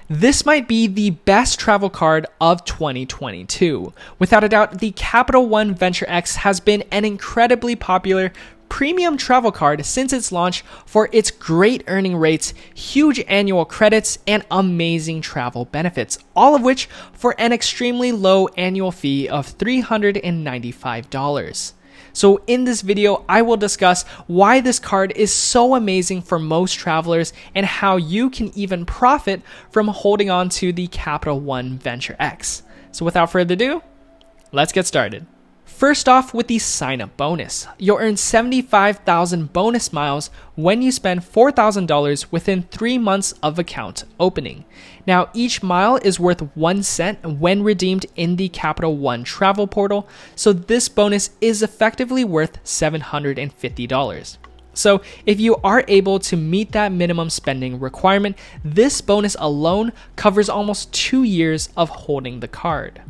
This might be the best travel card of 2022. Without a doubt, the Capital One Venture X has been an incredibly popular premium travel card since its launch for its great earning rates, huge annual credits, and amazing travel benefits, all of which for an extremely low annual fee of $395. So in this video, I will discuss why this card is so amazing for most travelers and how you can even profit from holding on to the Capital One Venture X. So without further ado, let's get started. First off, with the sign-up bonus, you'll earn 75,000 bonus miles when you spend $4,000 within 3 months of account opening. Now, each mile is worth 1 cent when redeemed in the Capital One travel portal, so this bonus is effectively worth $750. So if you are able to meet that minimum spending requirement, this bonus alone covers almost 2 years of holding the card.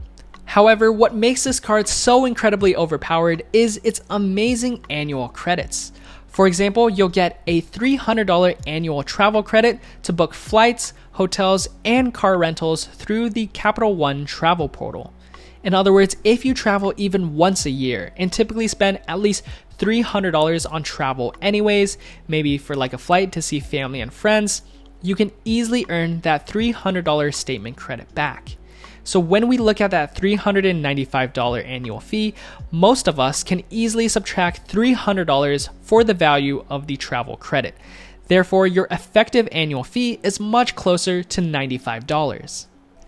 However, what makes this card so incredibly overpowered is its amazing annual credits. For example, you'll get a $300 annual travel credit to book flights, hotels, and car rentals through the Capital One travel portal. In other words, if you travel even once a year and typically spend at least $300 on travel anyways, maybe for like a flight to see family and friends, you can easily earn that $300 statement credit back. So when we look at that $395 annual fee, most of us can easily subtract $300 for the value of the travel credit. Therefore, your effective annual fee is much closer to $95.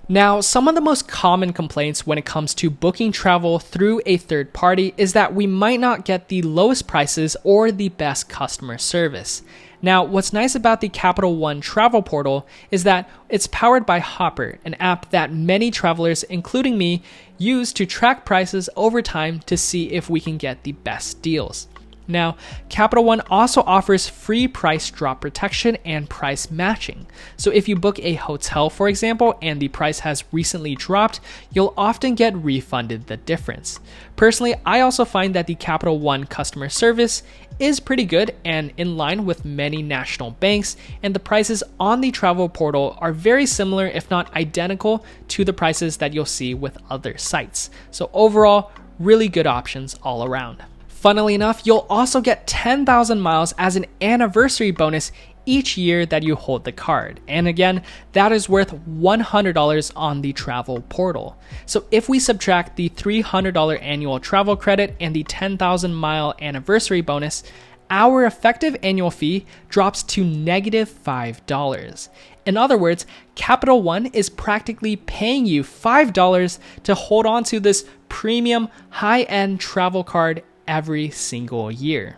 Now, some of the most common complaints when it comes to booking travel through a third party is that we might not get the lowest prices or the best customer service. Now, what's nice about the Capital One travel portal is that it's powered by Hopper, an app that many travelers, including me, use to track prices over time to see if we can get the best deals. Now, Capital One also offers free price drop protection and price matching. So if you book a hotel, for example, and the price has recently dropped, you'll often get refunded the difference. Personally, I also find that the Capital One customer service is pretty good and in line with many national banks, and the prices on the travel portal are very similar, if not identical, to the prices that you'll see with other sites. So overall, really good options all around. Funnily enough, you'll also get 10,000 miles as an anniversary bonus each year that you hold the card. And again, that is worth $100 on the travel portal. So if we subtract the $300 annual travel credit and the 10,000 mile anniversary bonus, our effective annual fee drops to -$5. In other words, Capital One is practically paying you $5 to hold on to this premium high-end travel card every single year.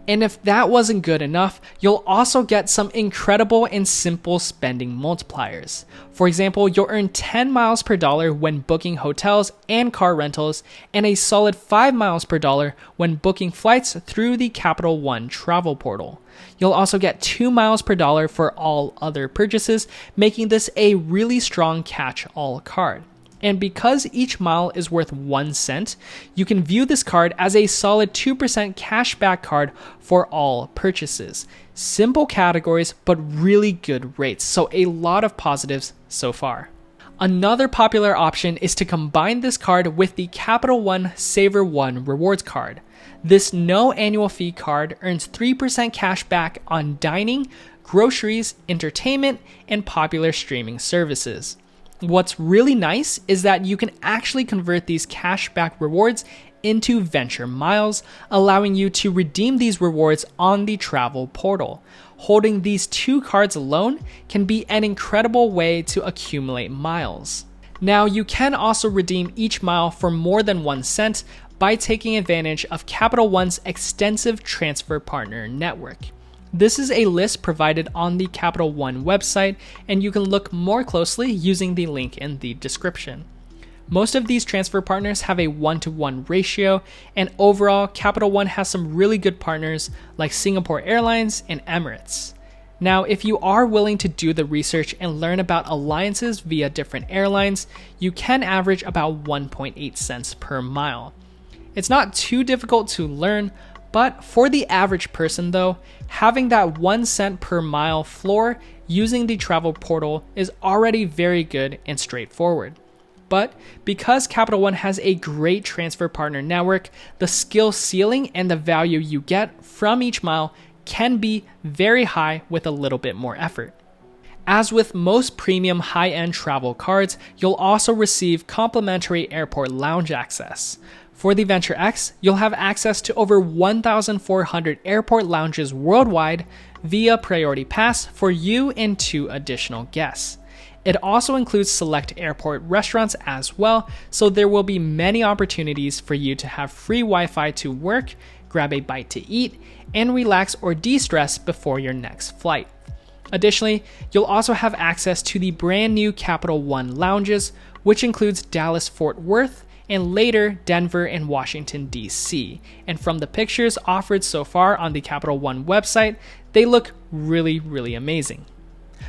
And if that wasn't good enough, you'll also get some incredible and simple spending multipliers. For example, you'll earn 10 miles per dollar when booking hotels and car rentals, and a solid 5 miles per dollar when booking flights through the Capital One travel portal. You'll also get 2 miles per dollar for all other purchases, making this a really strong catch-all card. And because each mile is worth 1 cent, you can view this card as a solid 2% cashback card for all purchases. Simple categories, but really good rates. So a lot of positives so far. Another popular option is to combine this card with the Capital One Saver One rewards card. This no annual fee card earns 3% cash back on dining, groceries, entertainment, and popular streaming services. What's really nice is that you can actually convert these cashback rewards into venture miles, allowing you to redeem these rewards on the travel portal. Holding these 2 cards alone can be an incredible way to accumulate miles. Now, you can also redeem each mile for more than 1 cent by taking advantage of Capital One's extensive transfer partner network. This is a list provided on the Capital One website, and you can look more closely using the link in the description. Most of these transfer partners have a 1-to-1 ratio, and overall, Capital One has some really good partners like Singapore Airlines and Emirates. Now, if you are willing to do the research and learn about alliances via different airlines, you can average about 1.8 cents per mile. It's not too difficult to learn, but for the average person though, having that 1 cent per mile floor using the travel portal is already very good and straightforward. But because Capital One has a great transfer partner network, the skill ceiling and the value you get from each mile can be very high with a little bit more effort. As with most premium high-end travel cards, you'll also receive complimentary airport lounge access. For the Venture X, you'll have access to over 1,400 airport lounges worldwide via Priority Pass for you and 2 additional guests. It also includes select airport restaurants as well, so there will be many opportunities for you to have free Wi-Fi to work, grab a bite to eat, and relax or de-stress before your next flight. Additionally, you'll also have access to the brand new Capital One lounges, which includes Dallas Fort Worth and later Denver and Washington, D.C. And from the pictures offered so far on the Capital One website, they look really amazing.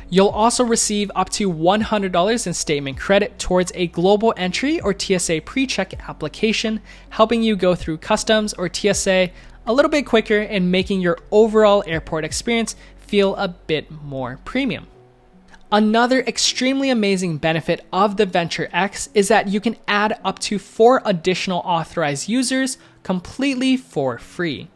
You'll also receive up to $100 in statement credit towards a global entry or TSA pre-check application, helping you go through customs or TSA a little bit quicker and making your overall airport experience feel a bit more premium. Another extremely amazing benefit of the Venture X is that you can add up to 4 additional authorized users completely for free.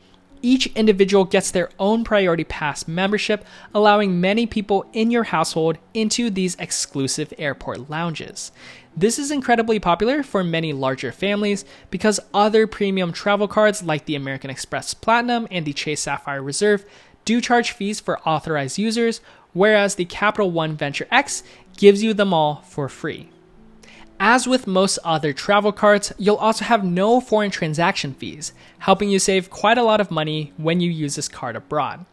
Each individual gets their own Priority Pass membership, allowing many people in your household into these exclusive airport lounges. This is incredibly popular for many larger families because other premium travel cards like the American Express Platinum and the Chase Sapphire Reserve do charge fees for authorized users, whereas the Capital One Venture X gives you them all for free. As with most other travel cards, you'll also have no foreign transaction fees, helping you save quite a lot of money when you use this card abroad.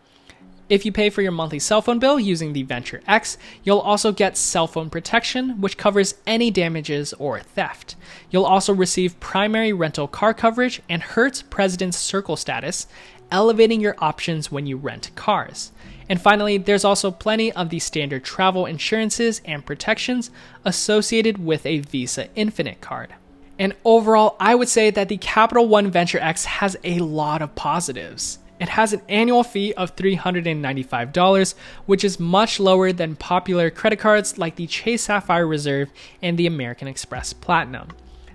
If you pay for your monthly cell phone bill using the Venture X, you'll also get cell phone protection, which covers any damages or theft. You'll also receive primary rental car coverage and Hertz President's Circle status, elevating your options when you rent cars. And finally, there's also plenty of the standard travel insurances and protections associated with a Visa Infinite card. And overall, I would say that the Capital One Venture X has a lot of positives. It has an annual fee of $395, which is much lower than popular credit cards like the Chase Sapphire Reserve and the American Express Platinum.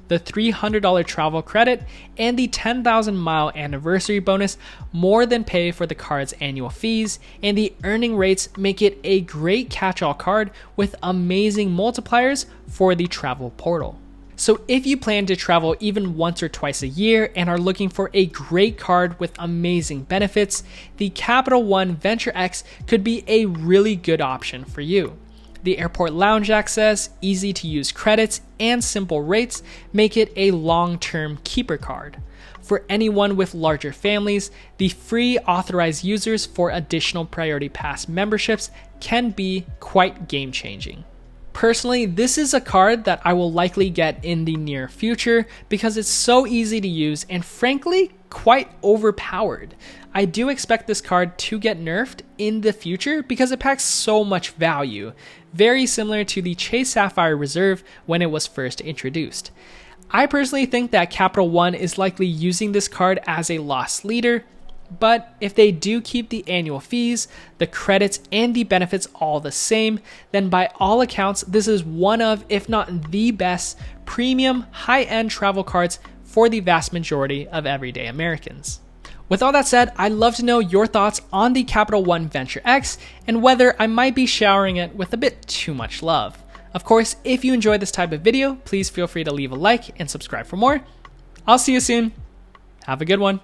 The $300 travel credit and the 10,000 mile anniversary bonus more than pay for the card's annual fees, and the earning rates make it a great catch-all card with amazing multipliers for the travel portal. So if you plan to travel even once or twice a year and are looking for a great card with amazing benefits, the Capital One Venture X could be a really good option for you. The airport lounge access, easy to use credits, and simple rates make it a long-term keeper card. For anyone with larger families, the free authorized users for additional Priority Pass memberships can be quite game-changing. Personally, this is a card that I will likely get in the near future because it's so easy to use and frankly, quite overpowered. I do expect this card to get nerfed in the future because it packs so much value, very similar to the Chase Sapphire Reserve when it was first introduced. I personally think that Capital One is likely using this card as a loss leader, but if they do keep the annual fees, the credits, and the benefits all the same, then by all accounts, this is one of, if not the best, premium high-end travel cards for the vast majority of everyday Americans. With all that said, I'd love to know your thoughts on the Capital One Venture X and whether I might be showering it with a bit too much love. Of course, if you enjoy this type of video, please feel free to leave a like and subscribe for more. I'll see you soon. Have a good one.